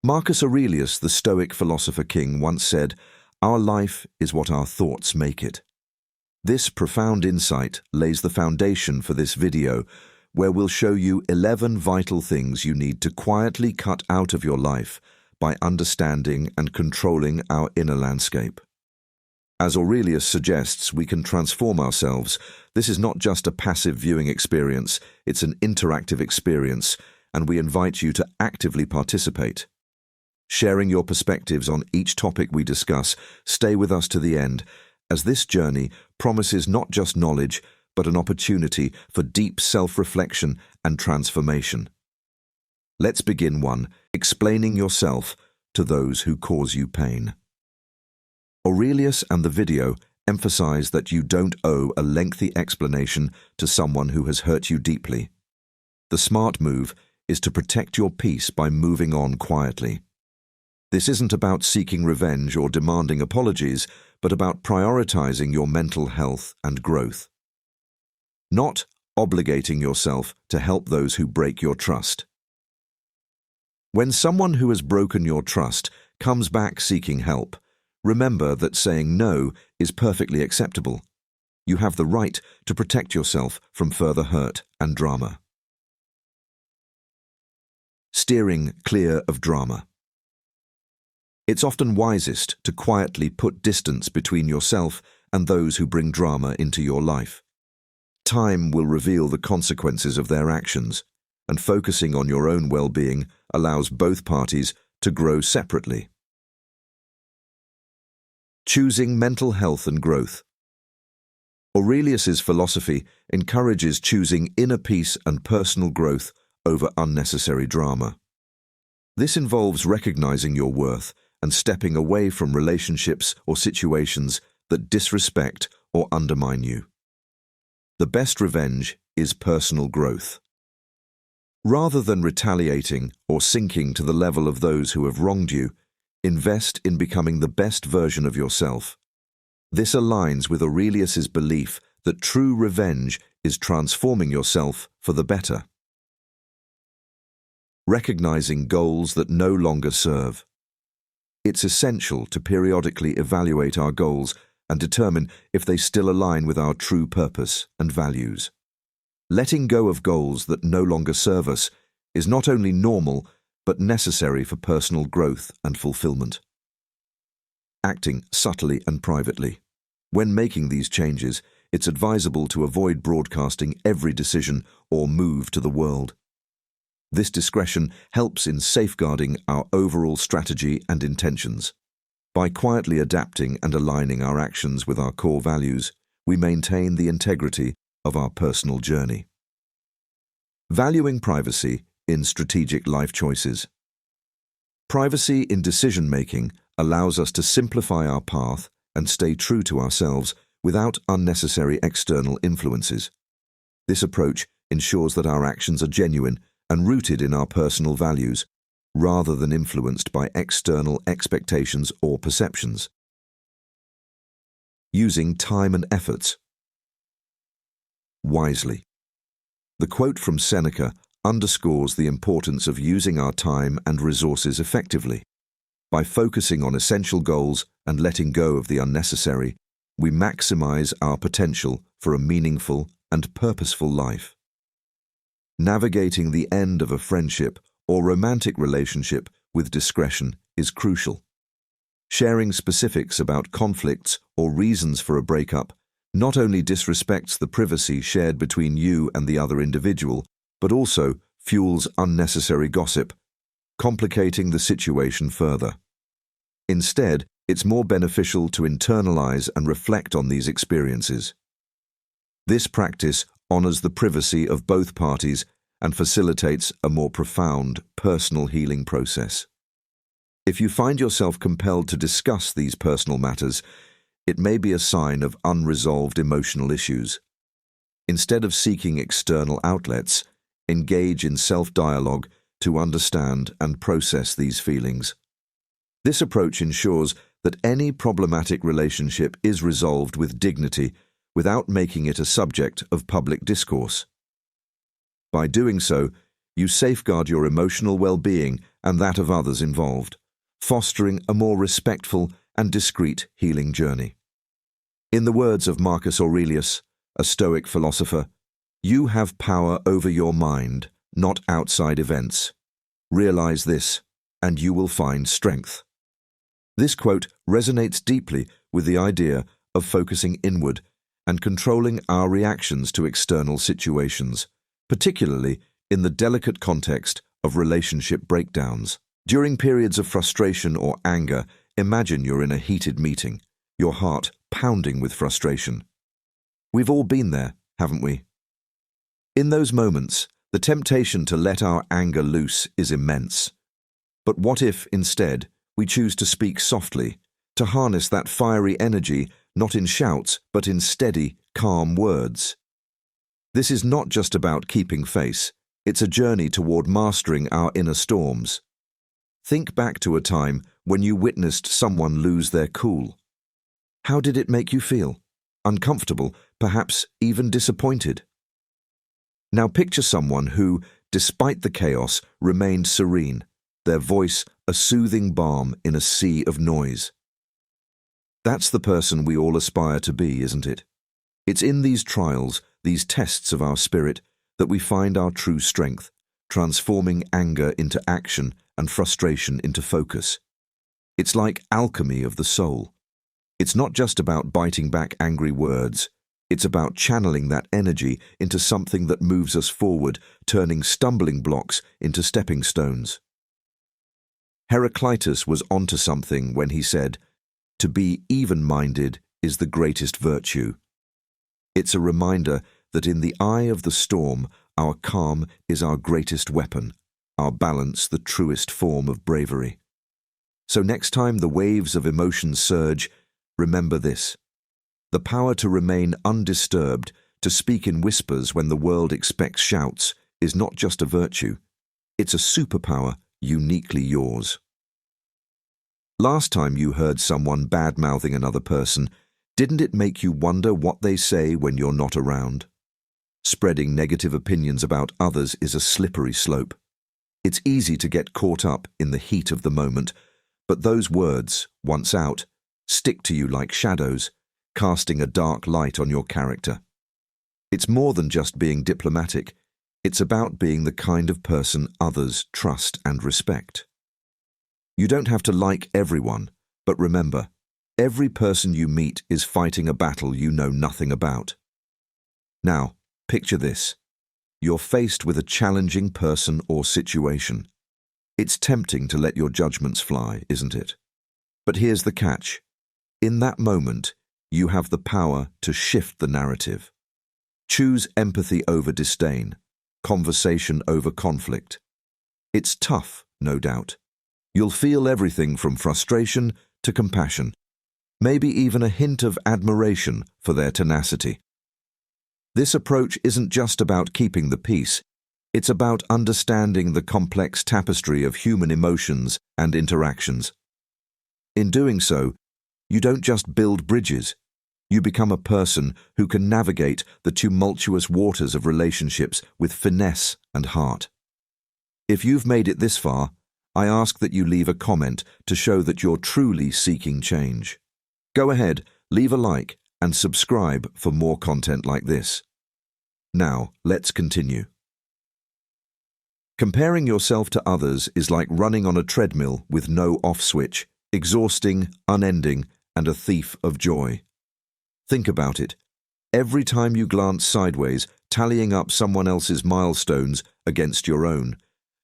Marcus Aurelius, the Stoic philosopher king, once said, "Our life is what our thoughts make it." This profound insight lays the foundation for this video, where we'll show you 11 vital things you need to quietly cut out of your life by understanding and controlling our inner landscape. As Aurelius suggests, we can transform ourselves. This is not just a passive viewing experience, it's an interactive experience, and we invite you to actively participate. Sharing your perspectives on each topic we discuss, stay with us to the end, as this journey promises not just knowledge, but an opportunity for deep self-reflection and transformation. Let's begin 1. Explaining yourself to those who cause you pain. Aurelius and the video emphasize that you don't owe a lengthy explanation to someone who has hurt you deeply. The smart move is to protect your peace by moving on quietly. This isn't about seeking revenge or demanding apologies, but about prioritizing your mental health and growth. Not obligating yourself to help those who break your trust. When someone who has broken your trust comes back seeking help, remember that saying no is perfectly acceptable. You have the right to protect yourself from further hurt and drama. Steering clear of drama. It's often wisest to quietly put distance between yourself and those who bring drama into your life. Time will reveal the consequences of their actions, and focusing on your own well-being allows both parties to grow separately. Choosing mental health and growth. Aurelius's philosophy encourages choosing inner peace and personal growth over unnecessary drama. This involves recognizing your worth and stepping away from relationships or situations that disrespect or undermine you. The best revenge is personal growth. Rather than retaliating or sinking to the level of those who have wronged you, invest in becoming the best version of yourself. This aligns with Aurelius's belief that true revenge is transforming yourself for the better. Recognizing goals that no longer serve. It's essential to periodically evaluate our goals and determine if they still align with our true purpose and values. Letting go of goals that no longer serve us is not only normal, but necessary for personal growth and fulfillment. Acting subtly and privately. When making these changes, it's advisable to avoid broadcasting every decision or move to the world. This discretion helps in safeguarding our overall strategy and intentions. By quietly adapting and aligning our actions with our core values, we maintain the integrity of our personal journey. Valuing privacy in strategic life choices. Privacy in decision-making allows us to simplify our path and stay true to ourselves without unnecessary external influences. This approach ensures that our actions are genuine and rooted in our personal values, rather than influenced by external expectations or perceptions. Using time and efforts wisely. The quote from Seneca underscores the importance of using our time and resources effectively. By focusing on essential goals and letting go of the unnecessary, we maximize our potential for a meaningful and purposeful life. Navigating the end of a friendship or romantic relationship with discretion is crucial. Sharing specifics about conflicts or reasons for a breakup not only disrespects the privacy shared between you and the other individual, but also fuels unnecessary gossip, complicating the situation further. Instead, it's more beneficial to internalize and reflect on these experiences. This practice honors the privacy of both parties and facilitates a more profound personal healing process. If you find yourself compelled to discuss these personal matters, it may be a sign of unresolved emotional issues. Instead of seeking external outlets, engage in self-dialogue to understand and process these feelings. This approach ensures that any problematic relationship is resolved with dignity without making it a subject of public discourse. By doing so, you safeguard your emotional well-being and that of others involved, fostering a more respectful and discreet healing journey. In the words of Marcus Aurelius, a Stoic philosopher, "You have power over your mind, not outside events. Realize this, and you will find strength." This quote resonates deeply with the idea of focusing inward and controlling our reactions to external situations, particularly in the delicate context of relationship breakdowns. During periods of frustration or anger, imagine you're in a heated meeting, your heart pounding with frustration. We've all been there, haven't we? In those moments, the temptation to let our anger loose is immense. But what if, instead, we choose to speak softly, to harness that fiery energy not in shouts but in steady, calm words? This is not just about keeping face, it's a journey toward mastering our inner storms. Think back to a time when you witnessed someone lose their cool. How did it make you feel? Uncomfortable, perhaps even disappointed? Now picture someone who, despite the chaos, remained serene, their voice a soothing balm in a sea of noise. That's the person we all aspire to be, isn't it? It's in these trials, these tests of our spirit, that we find our true strength, transforming anger into action and frustration into focus. It's like alchemy of the soul. It's not just about biting back angry words. It's about channeling that energy into something that moves us forward, turning stumbling blocks into stepping stones. Heraclitus was onto something when he said, "To be even-minded is the greatest virtue." It's a reminder that in the eye of the storm, our calm is our greatest weapon, our balance the truest form of bravery. So next time the waves of emotion surge, remember this: the power to remain undisturbed, to speak in whispers when the world expects shouts, is not just a virtue. It's a superpower uniquely yours. Last time you heard someone bad-mouthing another person, didn't it make you wonder what they say when you're not around? Spreading negative opinions about others is a slippery slope. It's easy to get caught up in the heat of the moment, but those words, once out, stick to you like shadows, casting a dark light on your character. It's more than just being diplomatic. It's about being the kind of person others trust and respect. You don't have to like everyone, but remember, every person you meet is fighting a battle you know nothing about. Now, picture this. You're faced with a challenging person or situation. It's tempting to let your judgments fly, isn't it? But here's the catch. In that moment, you have the power to shift the narrative. Choose empathy over disdain, conversation over conflict. It's tough, no doubt. You'll feel everything from frustration to compassion, maybe even a hint of admiration for their tenacity. This approach isn't just about keeping the peace, it's about understanding the complex tapestry of human emotions and interactions. In doing so, you don't just build bridges, you become a person who can navigate the tumultuous waters of relationships with finesse and heart. If you've made it this far, I ask that you leave a comment to show that you're truly seeking change. Go ahead, leave a like, and subscribe for more content like this. Now, let's continue. Comparing yourself to others is like running on a treadmill with no off switch, exhausting, unending, and a thief of joy. Think about it. Every time you glance sideways, tallying up someone else's milestones against your own,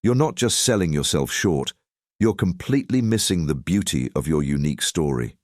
you're not just selling yourself short, you're completely missing the beauty of your unique story.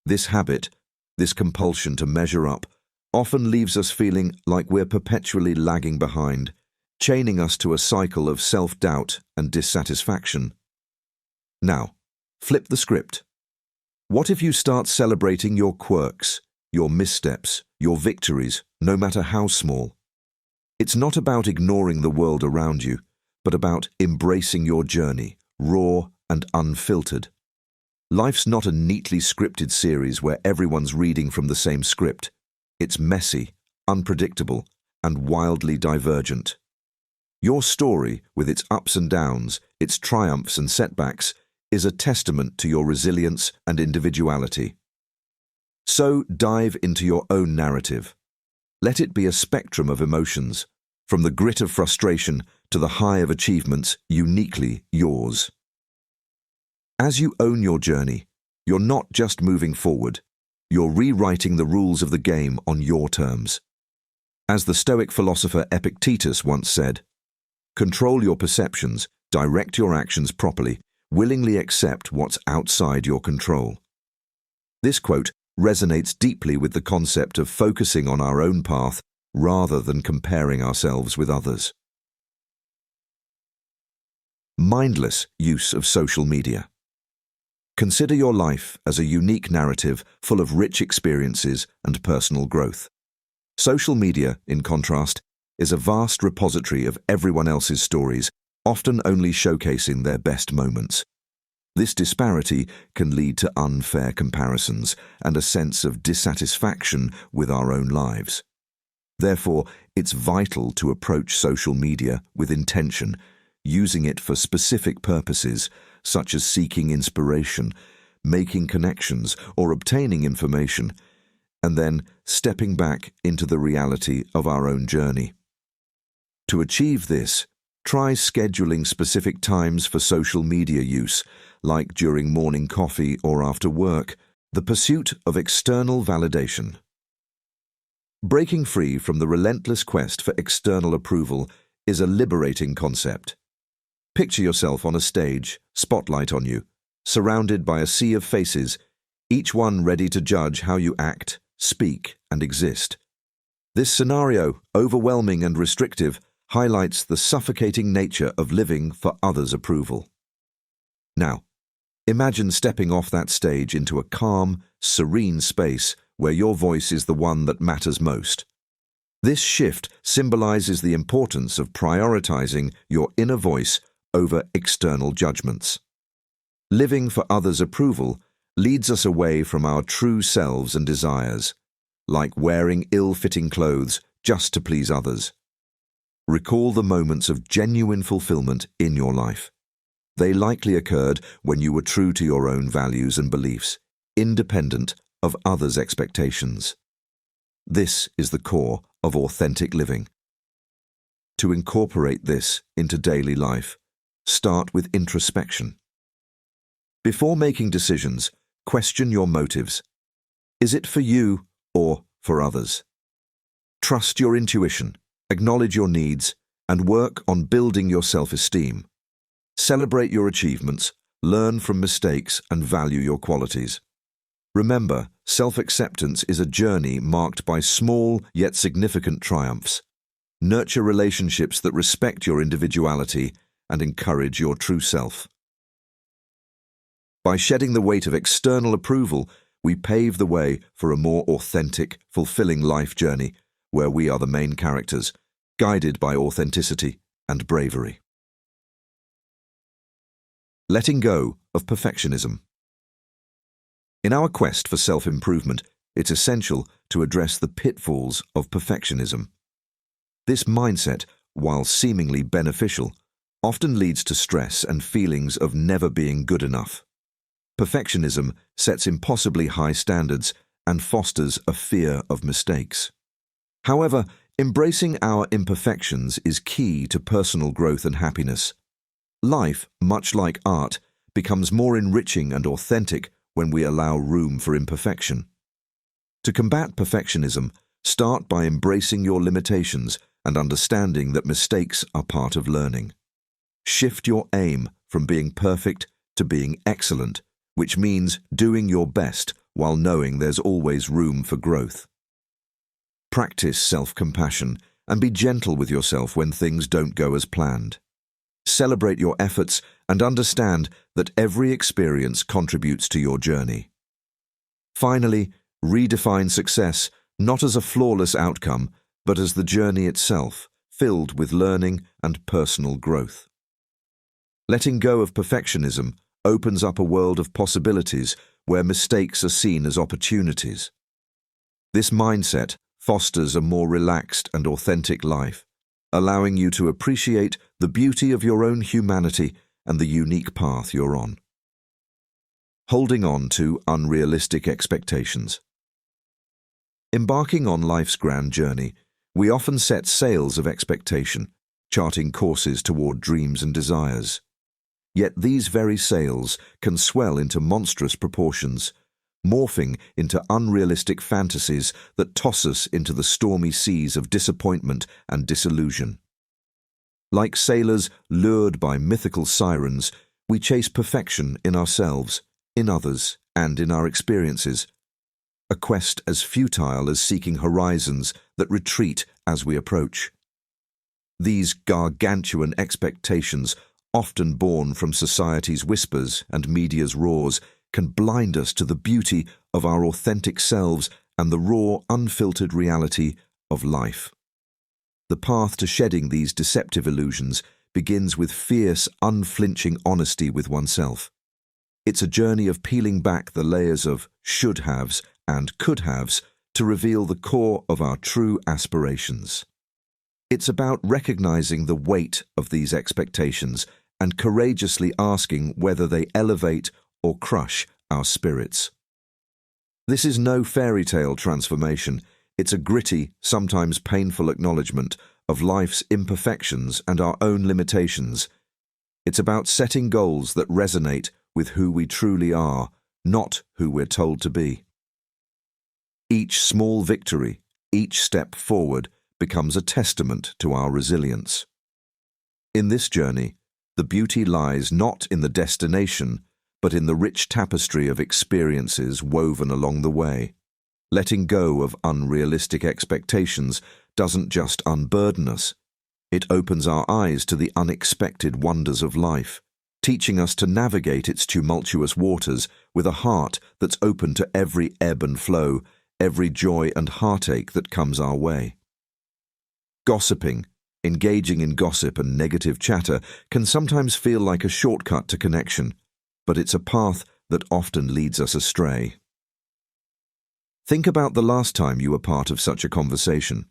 This habit, this compulsion to measure up, often leaves us feeling like we're perpetually lagging behind, chaining us to a cycle of self-doubt and dissatisfaction. Now, flip the script. What if you start celebrating your quirks, your missteps, your victories, no matter how small? It's not about ignoring the world around you, but about embracing your journey, raw and unfiltered. Life's not a neatly scripted series where everyone's reading from the same script. It's messy, unpredictable, and wildly divergent. Your story, with its ups and downs, its triumphs and setbacks, is a testament to your resilience and individuality. So dive into your own narrative. Let it be a spectrum of emotions, from the grit of frustration to the high of achievements uniquely yours. As you own your journey, you're not just moving forward, you're rewriting the rules of the game on your terms. As the Stoic philosopher Epictetus once said, "Control your perceptions, direct your actions properly, willingly accept what's outside your control." This quote resonates deeply with the concept of focusing on our own path rather than comparing ourselves with others. Mindless use of social media. Consider your life as a unique narrative full of rich experiences and personal growth. Social media, in contrast, is a vast repository of everyone else's stories, often only showcasing their best moments. This disparity can lead to unfair comparisons and a sense of dissatisfaction with our own lives. Therefore, it's vital to approach social media with intention, using it for specific purposes, such as seeking inspiration, making connections, or obtaining information, and then stepping back into the reality of our own journey. To achieve this, try scheduling specific times for social media use, like during morning coffee or after work, the pursuit of external validation. Breaking free from the relentless quest for external approval is a liberating concept. Picture yourself on a stage, spotlight on you, surrounded by a sea of faces, each one ready to judge how you act, speak, and exist. This scenario, overwhelming and restrictive, highlights the suffocating nature of living for others' approval. Now, imagine stepping off that stage into a calm, serene space where your voice is the one that matters most. This shift symbolizes the importance of prioritizing your inner voice over external judgments. Living for others' approval leads us away from our true selves and desires, like wearing ill-fitting clothes just to please others. Recall the moments of genuine fulfillment in your life. They likely occurred when you were true to your own values and beliefs, independent of others' expectations. This is the core of authentic living. To incorporate this into daily life, start with introspection. Before making decisions, question your motives. Is it for you or for others? Trust your intuition, acknowledge your needs, and work on building your self-esteem. Celebrate your achievements, learn from mistakes, and value your qualities. Remember, self-acceptance is a journey marked by small yet significant triumphs. Nurture relationships that respect your individuality and encourage your true self. By shedding the weight of external approval, we pave the way for a more authentic, fulfilling life journey where we are the main characters, guided by authenticity and bravery. Letting go of perfectionism. In our quest for self-improvement, it's essential to address the pitfalls of perfectionism. This mindset, while seemingly beneficial, often leads to stress and feelings of never being good enough. Perfectionism sets impossibly high standards and fosters a fear of mistakes. However, embracing our imperfections is key to personal growth and happiness. Life, much like art, becomes more enriching and authentic when we allow room for imperfection. To combat perfectionism, start by embracing your limitations and understanding that mistakes are part of learning. Shift your aim from being perfect to being excellent, which means doing your best while knowing there's always room for growth. Practice self-compassion and be gentle with yourself when things don't go as planned. Celebrate your efforts and understand that every experience contributes to your journey. Finally, redefine success not as a flawless outcome, but as the journey itself, filled with learning and personal growth. Letting go of perfectionism opens up a world of possibilities where mistakes are seen as opportunities. This mindset fosters a more relaxed and authentic life, allowing you to appreciate the beauty of your own humanity and the unique path you're on. Holding on to unrealistic expectations. Embarking on life's grand journey, we often set sails of expectation, charting courses toward dreams and desires. Yet these very sails can swell into monstrous proportions, morphing into unrealistic fantasies that toss us into the stormy seas of disappointment and disillusion. Like sailors lured by mythical sirens, we chase perfection in ourselves, in others, and in our experiences, a quest as futile as seeking horizons that retreat as we approach. These gargantuan expectations, often born from society's whispers and media's roars, can blind us to the beauty of our authentic selves and the raw, unfiltered reality of life. The path to shedding these deceptive illusions begins with fierce, unflinching honesty with oneself. It's a journey of peeling back the layers of should-haves and could-haves to reveal the core of our true aspirations. It's about recognizing the weight of these expectations and courageously asking whether they elevate or crush our spirits. This is no fairy tale transformation. It's a gritty, sometimes painful acknowledgement of life's imperfections and our own limitations. It's about setting goals that resonate with who we truly are, not who we're told to be. Each small victory, each step forward, becomes a testament to our resilience. In this journey, the beauty lies not in the destination, but in the rich tapestry of experiences woven along the way. Letting go of unrealistic expectations doesn't just unburden us, it opens our eyes to the unexpected wonders of life, teaching us to navigate its tumultuous waters with a heart that's open to every ebb and flow, every joy and heartache that comes our way. Gossiping, engaging in gossip and negative chatter, can sometimes feel like a shortcut to connection, but it's a path that often leads us astray. Think about the last time you were part of such a conversation.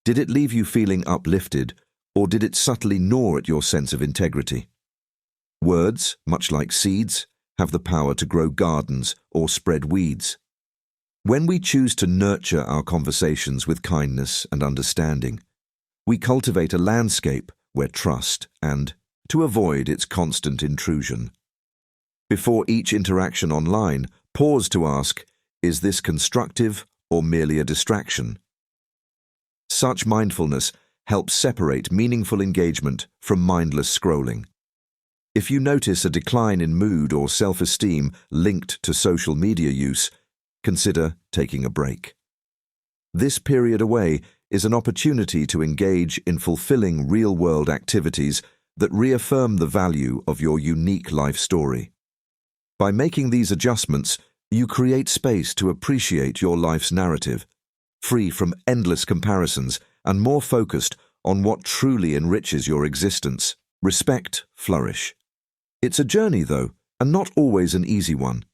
Did it leave you feeling uplifted, or did it subtly gnaw at your sense of integrity? Words, much like seeds, have the power to grow gardens or spread weeds. When we choose to nurture our conversations with kindness and understanding, we cultivate a landscape where trust and, to avoid its constant intrusion. Before each interaction online, pause to ask, is this constructive or merely a distraction? Such mindfulness helps separate meaningful engagement from mindless scrolling. If you notice a decline in mood or self-esteem linked to social media use, consider taking a break. This period away is an opportunity to engage in fulfilling real-world activities that reaffirm the value of your unique life story. By making these adjustments, you create space to appreciate your life's narrative, free from endless comparisons and more focused on what truly enriches your existence. Respect, flourish. It's a journey, though, and not always an easy one.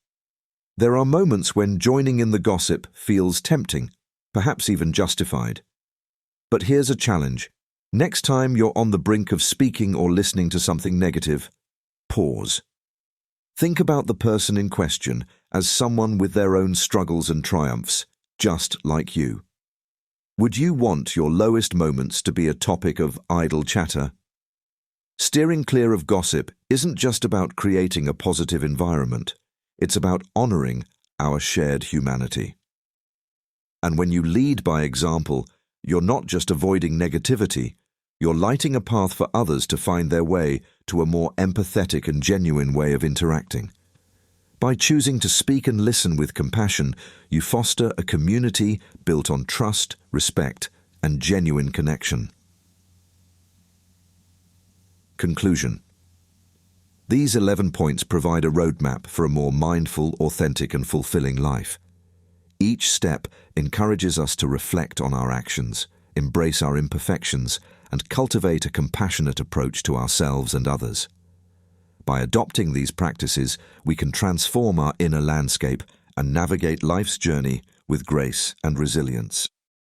There are moments when joining in the gossip feels tempting, perhaps even justified. But here's a challenge. Next time you're on the brink of speaking or listening to something negative, pause. Think about the person in question as someone with their own struggles and triumphs, just like you. Would you want your lowest moments to be a topic of idle chatter? Steering clear of gossip isn't just about creating a positive environment. It's about honoring our shared humanity. And when you lead by example, you're not just avoiding negativity, you're lighting a path for others to find their way to a more empathetic and genuine way of interacting. By choosing to speak and listen with compassion, you foster a community built on trust, respect, and genuine connection. Conclusion. These 11 points provide a roadmap for a more mindful, authentic, and fulfilling life. Each step encourages us to reflect on our actions, embrace our imperfections, and cultivate a compassionate approach to ourselves and others. By adopting these practices, we can transform our inner landscape and navigate life's journey with grace and resilience.